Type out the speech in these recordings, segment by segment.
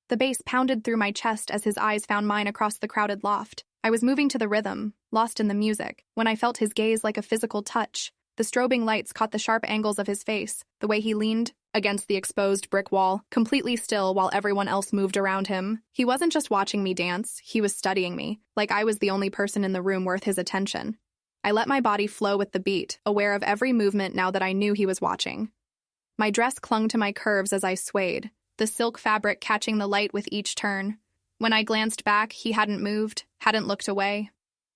The bass pounded through my chest as his eyes found mine across the crowded loft. I was moving to the rhythm, lost in the music, when I felt his gaze like a physical touch. The strobing lights caught the sharp angles of his face, the way he leaned against the exposed brick wall, completely still while everyone else moved around him. He wasn't just watching me dance, he was studying me, like I was the only person in the room worth his attention. I let my body flow with the beat, aware of every movement now that I knew he was watching. My dress clung to my curves as I swayed, the silk fabric catching the light with each turn. When I glanced back, he hadn't moved, hadn't looked away.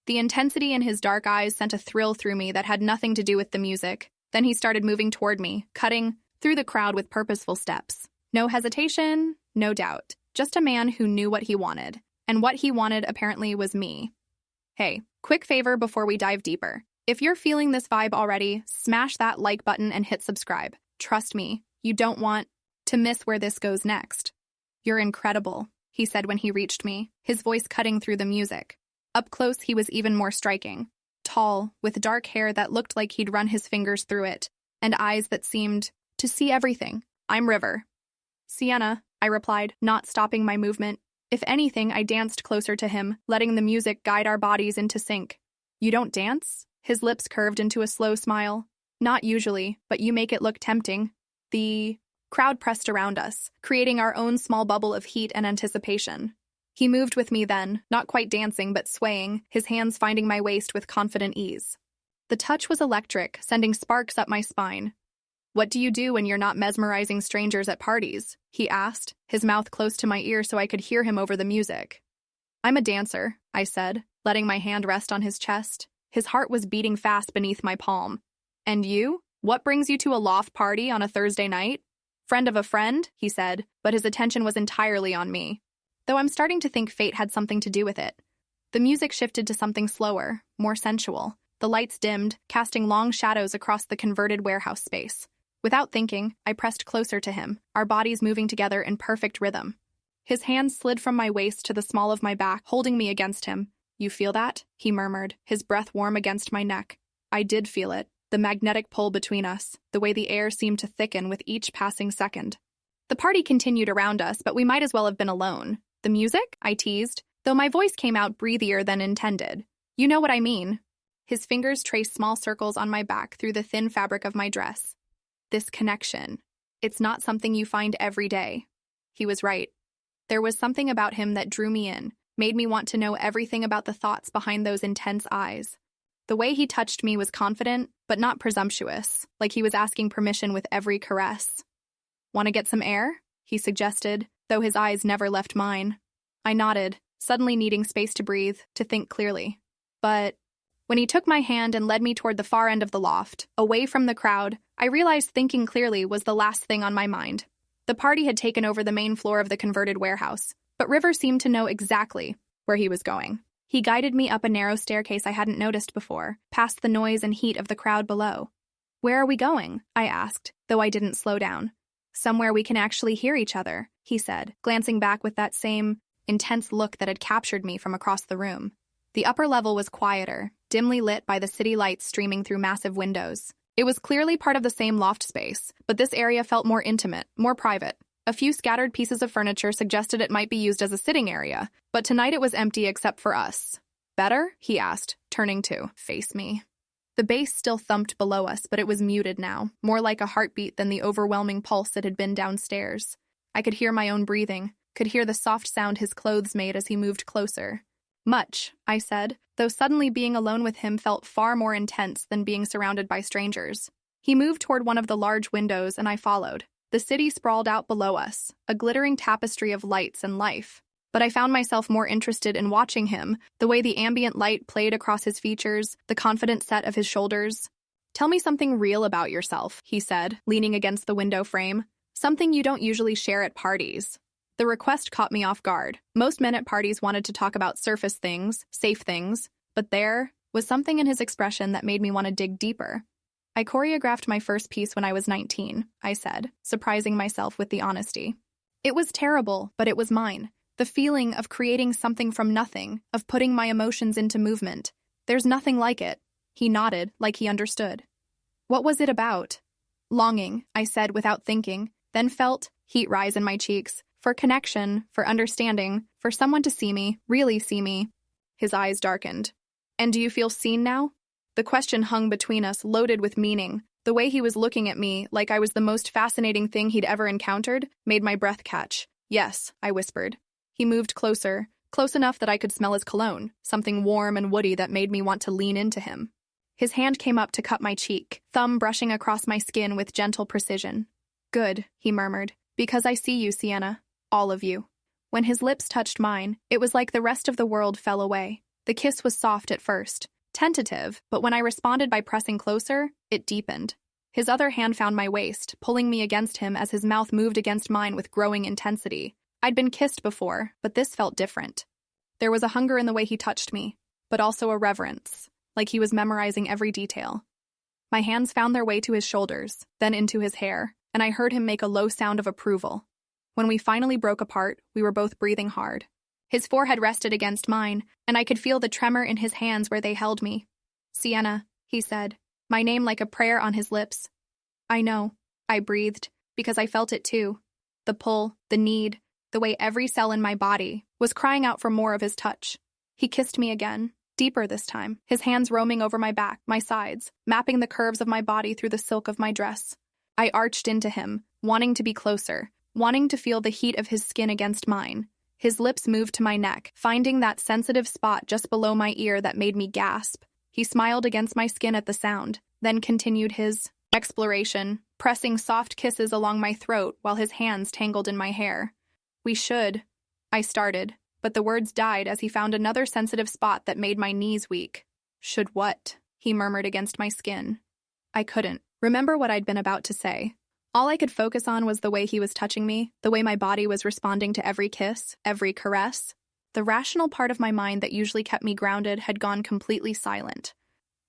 The intensity in his dark eyes sent a thrill through me that had nothing to do with the music. Then he started moving toward me, cutting through the crowd with purposeful steps. No hesitation, no doubt. Just a man who knew what he wanted. And what he wanted apparently was me. Hey, quick favor before we dive deeper. If you're feeling this vibe already, smash that like button and hit subscribe. Trust me, you don't want to miss where this goes next. You're incredible, he said when he reached me, his voice cutting through the music. Up close, he was even more striking. Tall, with dark hair that looked like he'd run his fingers through it, and eyes that seemed to see everything. I'm River. Sienna, I replied, not stopping my movement. If anything, I danced closer to him, letting the music guide our bodies into sync. You don't dance? His lips curved into a slow smile. Not usually, but you make it look tempting. The crowd pressed around us, creating our own small bubble of heat and anticipation. He moved with me then, not quite dancing but swaying, his hands finding my waist with confident ease. The touch was electric, sending sparks up my spine. What do you do when you're not mesmerizing strangers at parties? He asked, his mouth close to my ear so I could hear him over the music. I'm a dancer, I said, letting my hand rest on his chest. His heart was beating fast beneath my palm. And you? What brings you to a loft party on a Thursday night? Friend of a friend, he said, but his attention was entirely on me. Though I'm starting to think fate had something to do with it. The music shifted to something slower, more sensual. The lights dimmed, casting long shadows across the converted warehouse space. Without thinking, I pressed closer to him, our bodies moving together in perfect rhythm. His hands slid from my waist to the small of my back, holding me against him. You feel that? He murmured, his breath warm against my neck. I did feel it, the magnetic pull between us, the way the air seemed to thicken with each passing second. The party continued around us, but we might as well have been alone. The music? I teased, though my voice came out breathier than intended. You know what I mean. His fingers traced small circles on my back through the thin fabric of my dress. This connection. It's not something you find every day. He was right. There was something about him that drew me in, made me want to know everything about the thoughts behind those intense eyes. The way he touched me was confident, but not presumptuous, like he was asking permission with every caress. Want to get some air? He suggested, though his eyes never left mine. I nodded, suddenly needing space to breathe, to think clearly. But when he took my hand and led me toward the far end of the loft, away from the crowd, I realized thinking clearly was the last thing on my mind. The party had taken over the main floor of the converted warehouse, but River seemed to know exactly where he was going. He guided me up a narrow staircase I hadn't noticed before, past the noise and heat of the crowd below. Where are we going? I asked, though I didn't slow down. Somewhere we can actually hear each other, he said, glancing back with that same intense look that had captured me from across the room. The upper level was quieter, dimly lit by the city lights streaming through massive windows. It was clearly part of the same loft space, but this area felt more intimate, more private. A few scattered pieces of furniture suggested it might be used as a sitting area, but tonight it was empty except for us. Better? He asked, turning to face me. The bass still thumped below us, but it was muted now, more like a heartbeat than the overwhelming pulse it had been downstairs. I could hear my own breathing, could hear the soft sound his clothes made as he moved closer. Much, I said, though suddenly being alone with him felt far more intense than being surrounded by strangers. He moved toward one of the large windows, and I followed. The city sprawled out below us, a glittering tapestry of lights and life. But I found myself more interested in watching him, the way the ambient light played across his features, the confident set of his shoulders. Tell me something real about yourself, he said, leaning against the window frame. Something you don't usually share at parties. The request caught me off guard. Most men at parties wanted to talk about surface things, safe things, but there was something in his expression that made me want to dig deeper. I choreographed my first piece when I was 19, I said, surprising myself with the honesty. It was terrible, but it was mine. The feeling of creating something from nothing, of putting my emotions into movement. There's nothing like it. He nodded, like he understood. What was it about? Longing, I said without thinking, then felt heat rise in my cheeks, For connection, for understanding, for someone to see me, really see me. His eyes darkened. And do you feel seen now? The question hung between us, loaded with meaning. The way he was looking at me, like I was the most fascinating thing he'd ever encountered, made my breath catch. Yes, I whispered. He moved closer, close enough that I could smell his cologne, something warm and woody that made me want to lean into him. His hand came up to cup my cheek, thumb brushing across my skin with gentle precision. Good, he murmured, because I see you, Sienna. All of you. When his lips touched mine, it was like the rest of the world fell away. The kiss was soft at first, tentative, but when I responded by pressing closer, it deepened. His other hand found my waist, pulling me against him as his mouth moved against mine with growing intensity. I'd been kissed before, but this felt different. There was a hunger in the way he touched me, but also a reverence, like he was memorizing every detail. My hands found their way to his shoulders, then into his hair, and I heard him make a low sound of approval. When we finally broke apart, we were both breathing hard. His forehead rested against mine, and I could feel the tremor in his hands where they held me. Sienna, he said, my name like a prayer on his lips. I know, I breathed, because I felt it too. The pull, the need, the way every cell in my body was crying out for more of his touch. He kissed me again, deeper this time, his hands roaming over my back, my sides, mapping the curves of my body through the silk of my dress. I arched into him, wanting to be closer, wanting to feel the heat of his skin against mine. His lips moved to my neck, finding that sensitive spot just below my ear that made me gasp. He smiled against my skin at the sound, then continued his exploration, pressing soft kisses along my throat while his hands tangled in my hair. We should, I started, but the words died as he found another sensitive spot that made my knees weak. Should what? He murmured against my skin. I couldn't remember what I'd been about to say. All I could focus on was the way he was touching me, the way my body was responding to every kiss, every caress. The rational part of my mind that usually kept me grounded had gone completely silent.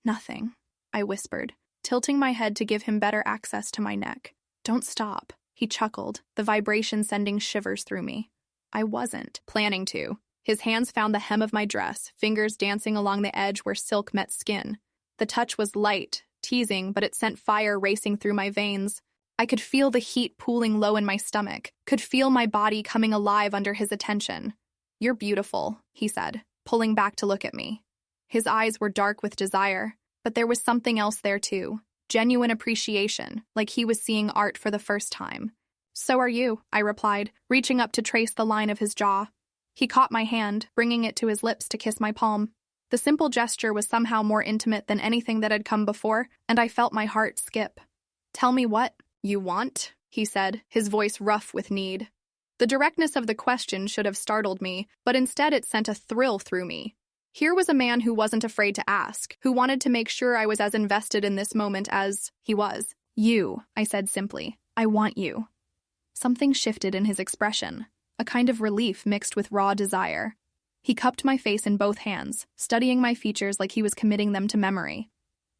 Nothing, I whispered, tilting my head to give him better access to my neck. Don't stop, he chuckled, the vibration sending shivers through me. I wasn't planning to. His hands found the hem of my dress, fingers dancing along the edge where silk met skin. The touch was light, teasing, but it sent fire racing through my veins. I could feel the heat pooling low in my stomach, could feel my body coming alive under his attention. You're beautiful, he said, pulling back to look at me. His eyes were dark with desire, but there was something else there too, genuine appreciation, like he was seeing art for the first time. So are you, I replied, reaching up to trace the line of his jaw. He caught my hand, bringing it to his lips to kiss my palm. The simple gesture was somehow more intimate than anything that had come before, and I felt my heart skip. Tell me what you want, he said, his voice rough with need. The directness of the question should have startled me, but instead it sent a thrill through me. Here was a man who wasn't afraid to ask, who wanted to make sure I was as invested in this moment as he was. You, I said simply. I want you. Something shifted in his expression, a kind of relief mixed with raw desire. He cupped my face in both hands, studying my features like he was committing them to memory.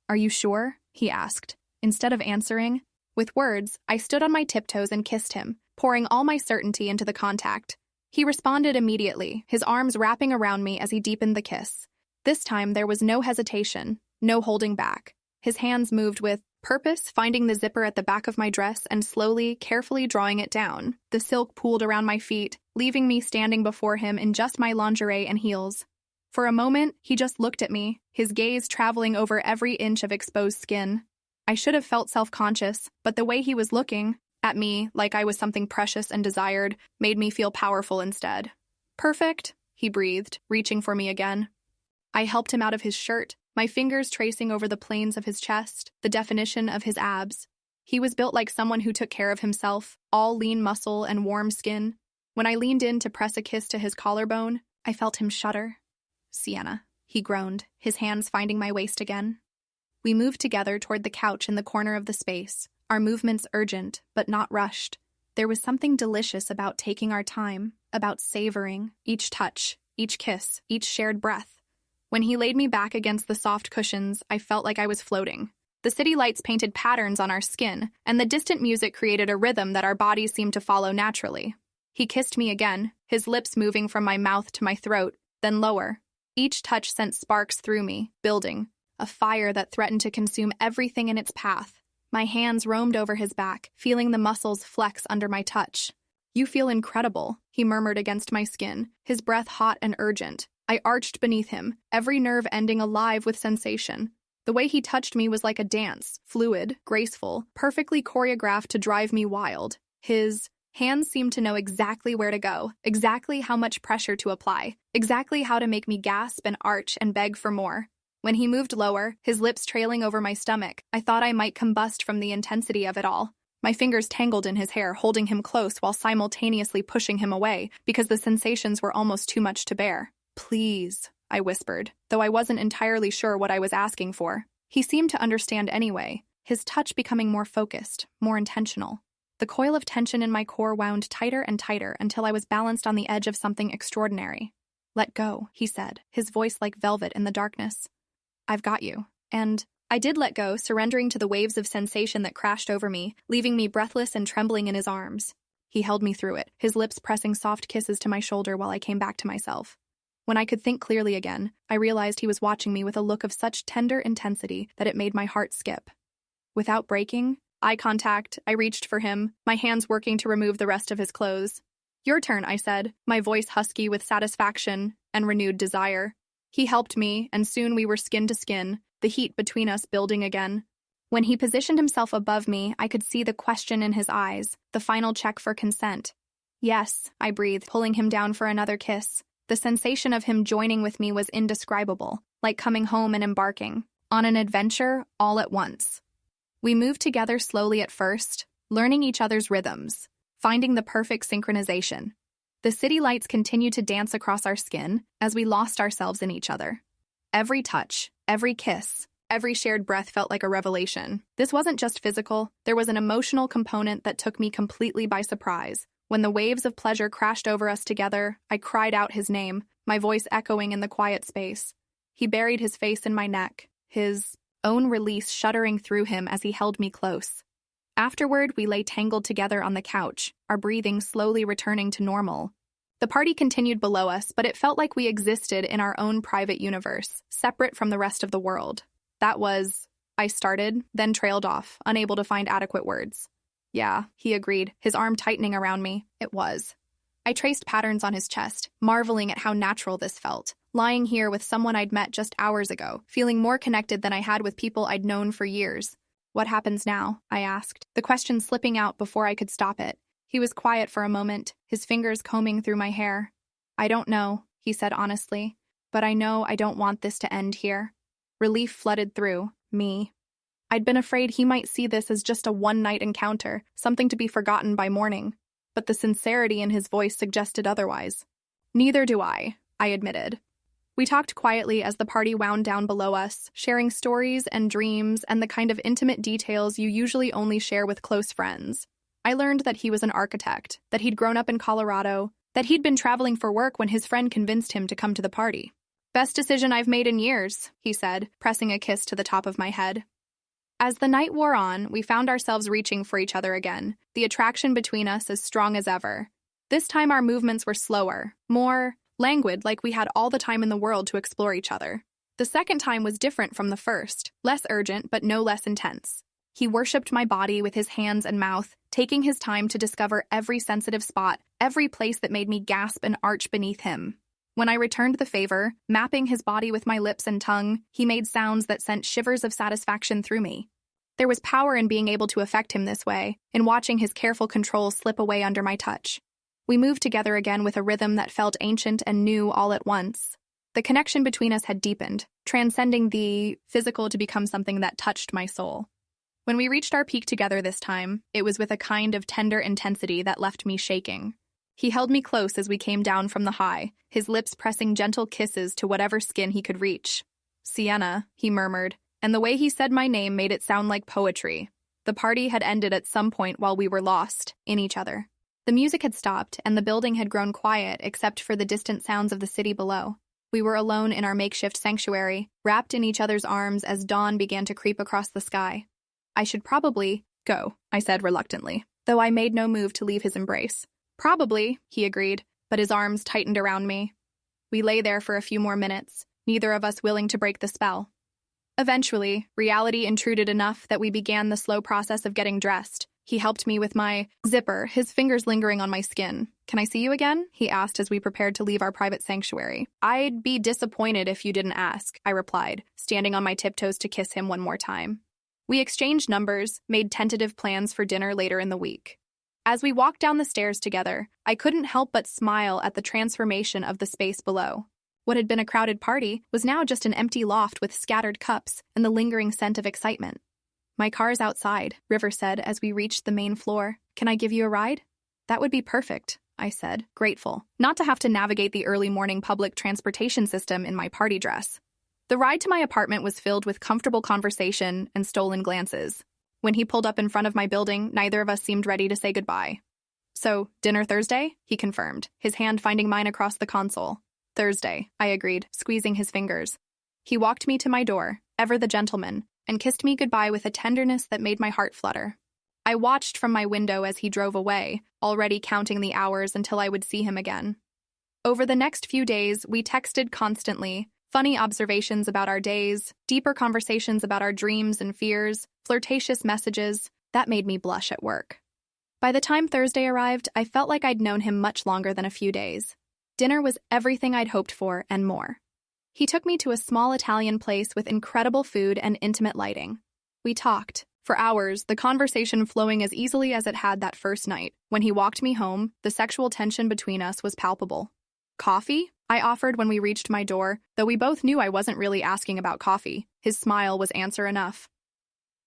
Are you sure? He asked. Instead of answering, with words, I stood on my tiptoes and kissed him, pouring all my certainty into the contact. He responded immediately, his arms wrapping around me as he deepened the kiss. This time there was no hesitation, no holding back. His hands moved with purpose, finding the zipper at the back of my dress and slowly, carefully drawing it down. The silk pooled around my feet, leaving me standing before him in just my lingerie and heels. For a moment, he just looked at me, his gaze traveling over every inch of exposed skin. I should have felt self-conscious, but the way he was looking at me, like I was something precious and desired, made me feel powerful instead. Perfect, he breathed, reaching for me again. I helped him out of his shirt, my fingers tracing over the planes of his chest, the definition of his abs. He was built like someone who took care of himself, all lean muscle and warm skin. When I leaned in to press a kiss to his collarbone, I felt him shudder. Sienna, he groaned, his hands finding my waist again. We moved together toward the couch in the corner of the space, our movements urgent, but not rushed. There was something delicious about taking our time, about savoring each touch, each kiss, each shared breath. When he laid me back against the soft cushions, I felt like I was floating. The city lights painted patterns on our skin, and the distant music created a rhythm that our bodies seemed to follow naturally. He kissed me again, his lips moving from my mouth to my throat, then lower. Each touch sent sparks through me, building, a fire that threatened to consume everything in its path. My hands roamed over his back, feeling the muscles flex under my touch. "You feel incredible," he murmured against my skin, his breath hot and urgent. I arched beneath him, every nerve ending alive with sensation. The way he touched me was like a dance, fluid, graceful, perfectly choreographed to drive me wild. His hands seemed to know exactly where to go, exactly how much pressure to apply, exactly how to make me gasp and arch and beg for more. When he moved lower, his lips trailing over my stomach, I thought I might combust from the intensity of it all. My fingers tangled in his hair, holding him close while simultaneously pushing him away because the sensations were almost too much to bear. "Please," I whispered, though I wasn't entirely sure what I was asking for. He seemed to understand anyway, his touch becoming more focused, more intentional. The coil of tension in my core wound tighter and tighter until I was balanced on the edge of something extraordinary. "Let go," he said, his voice like velvet in the darkness. "I've got you." And I did let go, surrendering to the waves of sensation that crashed over me, leaving me breathless and trembling in his arms. He held me through it, his lips pressing soft kisses to my shoulder while I came back to myself. When I could think clearly again, I realized he was watching me with a look of such tender intensity that it made my heart skip. Without breaking eye contact, I reached for him, my hands working to remove the rest of his clothes. "Your turn," I said, my voice husky with satisfaction and renewed desire. He helped me, and soon we were skin to skin, the heat between us building again. When he positioned himself above me, I could see the question in his eyes, the final check for consent. "Yes," I breathed, pulling him down for another kiss. The sensation of him joining with me was indescribable, like coming home and embarking on an adventure all at once. We moved together slowly at first, learning each other's rhythms, finding the perfect synchronization. The city lights continued to dance across our skin as we lost ourselves in each other. Every touch, every kiss, every shared breath felt like a revelation. This wasn't just physical, there was an emotional component that took me completely by surprise. When the waves of pleasure crashed over us together, I cried out his name, my voice echoing in the quiet space. He buried his face in my neck, his own release shuddering through him as he held me close. Afterward, we lay tangled together on the couch, our breathing slowly returning to normal. The party continued below us, but it felt like we existed in our own private universe, separate from the rest of the world. I started, then trailed off, unable to find adequate words. "Yeah," he agreed, his arm tightening around me. "It was." I traced patterns on his chest, marveling at how natural this felt. Lying here with someone I'd met just hours ago, feeling more connected than I had with people I'd known for years. "What happens now?" I asked, the question slipping out before I could stop it. He was quiet for a moment, his fingers combing through my hair. "I don't know," he said honestly, "but I know I don't want this to end here." Relief flooded through me. I'd been afraid he might see this as just a one-night encounter, something to be forgotten by morning. But the sincerity in his voice suggested otherwise. "Neither do I admitted. We talked quietly as the party wound down below us, sharing stories and dreams and the kind of intimate details you usually only share with close friends. I learned that he was an architect, that he'd grown up in Colorado, that he'd been traveling for work when his friend convinced him to come to the party. "Best decision I've made in years," he said, pressing a kiss to the top of my head. As the night wore on, we found ourselves reaching for each other again, the attraction between us as strong as ever. This time our movements were slower, more languid, like we had all the time in the world to explore each other. The second time was different from the first, less urgent but no less intense. He worshipped my body with his hands and mouth, taking his time to discover every sensitive spot, every place that made me gasp and arch beneath him. When I returned the favor, mapping his body with my lips and tongue, he made sounds that sent shivers of satisfaction through me. There was power in being able to affect him this way, in watching his careful control slip away under my touch. We moved together again with a rhythm that felt ancient and new all at once. The connection between us had deepened, transcending the physical to become something that touched my soul. When we reached our peak together this time, it was with a kind of tender intensity that left me shaking. He held me close as we came down from the high, his lips pressing gentle kisses to whatever skin he could reach. "Sienna," he murmured, and the way he said my name made it sound like poetry. The party had ended at some point while we were lost in each other. The music had stopped, and the building had grown quiet except for the distant sounds of the city below. We were alone in our makeshift sanctuary, wrapped in each other's arms as dawn began to creep across the sky. "I should probably go," I said reluctantly, though I made no move to leave his embrace. "Probably," he agreed, but his arms tightened around me. We lay there for a few more minutes, neither of us willing to break the spell. Eventually, reality intruded enough that we began the slow process of getting dressed, He helped me with my zipper, his fingers lingering on my skin. "Can I see you again?" he asked as we prepared to leave our private sanctuary. "I'd be disappointed if you didn't ask," I replied, standing on my tiptoes to kiss him one more time. We exchanged numbers, made tentative plans for dinner later in the week. As we walked down the stairs together, I couldn't help but smile at the transformation of the space below. What had been a crowded party was now just an empty loft with scattered cups and the lingering scent of excitement. "My car's outside," River said as we reached the main floor. "Can I give you a ride?" "That would be perfect," I said, grateful not to have to navigate the early morning public transportation system in my party dress. The ride to my apartment was filled with comfortable conversation and stolen glances. When he pulled up in front of my building, neither of us seemed ready to say goodbye. "So, dinner Thursday?" he confirmed, his hand finding mine across the console. "Thursday," I agreed, squeezing his fingers. He walked me to my door, ever the gentleman, and kissed me goodbye with a tenderness that made my heart flutter. I watched from my window as he drove away, already counting the hours until I would see him again. Over the next few days, we texted constantly, funny observations about our days, deeper conversations about our dreams and fears, flirtatious messages that made me blush at work. By the time Thursday arrived, I felt like I'd known him much longer than a few days. Dinner was everything I'd hoped for and more. He took me to a small Italian place with incredible food and intimate lighting. We talked for hours, the conversation flowing as easily as it had that first night. When he walked me home, the sexual tension between us was palpable. "Coffee?" I offered when we reached my door, though we both knew I wasn't really asking about coffee. His smile was answer enough.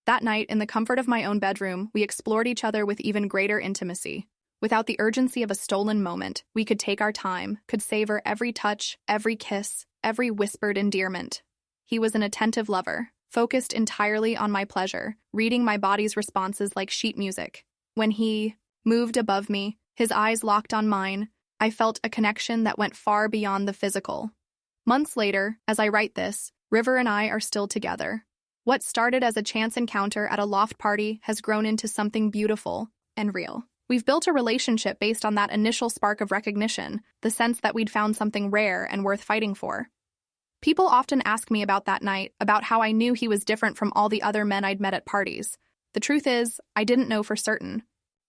That night, in the comfort of my own bedroom, we explored each other with even greater intimacy. Without the urgency of a stolen moment, we could take our time, could savor every touch, every kiss, every whispered endearment. He was an attentive lover, focused entirely on my pleasure, reading my body's responses like sheet music. When he moved above me, his eyes locked on mine, I felt a connection that went far beyond the physical. Months later, as I write this, River and I are still together. What started as a chance encounter at a loft party has grown into something beautiful and real. We've built a relationship based on that initial spark of recognition, the sense that we'd found something rare and worth fighting for. People often ask me about that night, about how I knew he was different from all the other men I'd met at parties. The truth is, I didn't know for certain.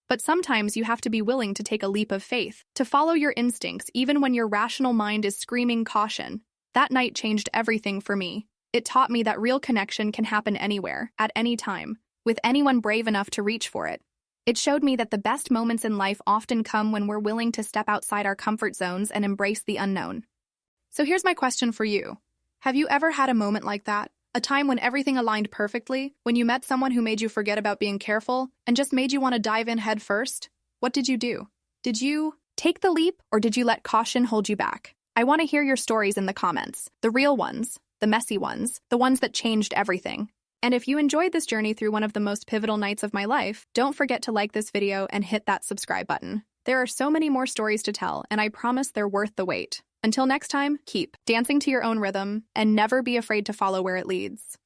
But sometimes you have to be willing to take a leap of faith, to follow your instincts even when your rational mind is screaming caution. That night changed everything for me. It taught me that real connection can happen anywhere, at any time, with anyone brave enough to reach for it. It showed me that the best moments in life often come when we're willing to step outside our comfort zones and embrace the unknown. So here's my question for you. Have you ever had a moment like that? A time when everything aligned perfectly, when you met someone who made you forget about being careful and just made you want to dive in head first? What did you do? Did you take the leap, or did you let caution hold you back? I want to hear your stories in the comments, the real ones, the messy ones, the ones that changed everything. And if you enjoyed this journey through one of the most pivotal nights of my life, don't forget to like this video and hit that subscribe button. There are so many more stories to tell, and I promise they're worth the wait. Until next time, keep dancing to your own rhythm and never be afraid to follow where it leads.